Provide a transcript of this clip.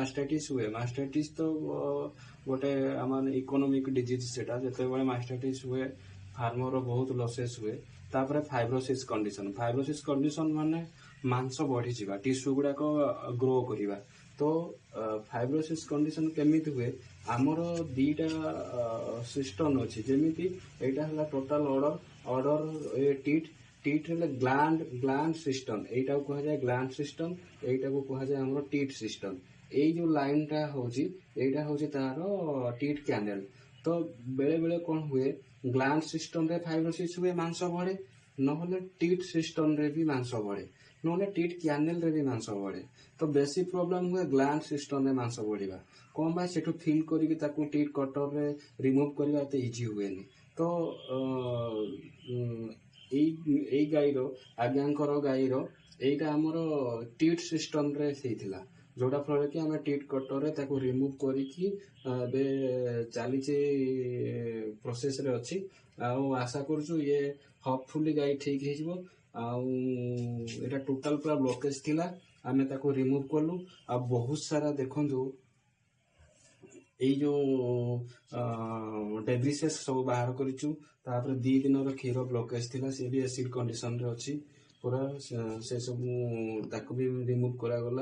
ମାଷ୍ଟାଇଟିସ୍ ହୁଏ, ମାଷ୍ଟାଇଟିସ୍ ତ ଗୋଟେ ଆମର ଇକୋନୋମିକ୍ ଡିଜିଜ୍ ସେଟା। ଯେତେବେଳେ ମାଷ୍ଟାଇଟିସ୍ ହୁଏ ଫାର୍ମର ବହୁତ ଲସେସ୍ ହୁଏ। ତାପରେ ଫାଇବ୍ରୋସିସ୍ କଣ୍ଡିସନ ମାନେ ମାଂସ ବଢିଯିବା, ଟିସ୍ୟୁ ଗୁଡାକ ଗ୍ରୋ କରିବା। ତ ଫାଇବ୍ରୋସିସ୍ କଣ୍ଡିସନ କେମିତି ହୁଏ, ଆମର ଦିଟା ସିଷ୍ଟମ ଅଛି। ଯେମିତି ଏଇଟା ହେଲା ଟୋଟାଲ ଅର୍ଡର টিট ହେଲେ ଗ୍ଲାଣ୍ଡ ସିଷ୍ଟମ, এইটাକୁ କୁହାଯାଏ ଗ୍ଲାଣ୍ଡ ସିଷ୍ଟମ, এইଟାକୁ କୁହାଯାଏ ଆମର ଟିଟ୍ ସିଷ୍ଟମ। ଏଇ ଯୋଉ ଲାଇନଟା ହଉଛି ଏଇଟା ହଉଛି ତାର ଟିଟ୍ କ୍ୟାନେଲ। ତ ବେଳେ ବେଳେ କଣ ହୁଏ, ଗ୍ଲାଣ୍ଡ ସିଷ୍ଟମରେ ଫାଇବ୍ରୋସିସ୍ ହୁଏ, ମାଂସ ବଢେ, ନହେଲେ ଟିଟ୍ ସିଷ୍ଟମରେ ବି ମାଂସ ବଢେ, ନହେଲେ ଟିଟ୍ କ୍ୟାନେଲରେ ବି ମାଂସ ବଢେ। ତ ବେଶୀ ପ୍ରୋବ୍ଲେମ ହୁଏ ଗ୍ଲାଣ୍ଡ ସିଷ୍ଟମରେ ମାଂସ ବଢିବା। କଣ ପାଇଁ, ସେଠୁ ଫିଲ୍ କରିକି ତାକୁ ଟିଟ୍ କଟରରେ ରିମୁଭ କରିବା ଏତେ ଇଜି ହୁଏନି। ତ ଏଇ ଗାଈର, ଆଜ୍ଞାଙ୍କର ଗାଈର এইটা ଆମର ଟିଟ୍ ସିଷ୍ଟମରେ ହେଇଥିଲା, ଯୋଉଟା ଫଳରେ କି ଆମେ ଟିଟ୍ କଟରରେ ତାକୁ ରିମୁଭ କରିକି ଏବେ ଚାଲିଛି ପ୍ରୋସେସରେ ଅଛି। ଆଉ ଆଶା କରୁଛୁ ଇଏ ହପଫୁଲି ଗାଈ ଠିକ ହେଇଯିବ। ଆଉ ଏଇଟା ଟୋଟାଲ ପୁରା ବ୍ଲକେଜ ଥିଲା, ଆମେ ତାକୁ ରିମୁଭ କଲୁ। ଆଉ ବହୁତ ସାରା ଦେଖନ୍ତୁ ଏଇ ଯୋଉ ଡେବ୍ରିସେସ୍ ସବୁ ବାହାର କରିଛୁ। ତାପରେ 2 ଦିନର କ୍ଷୀର ବ୍ଲକେଜ ଥିଲା, ସେ ବି ଏସିଡ କଣ୍ଡିସନରେ ଅଛି ପୁରା। ସେ ସବୁ ତାକୁ ବି ରିମୁଭ କରାଗଲା।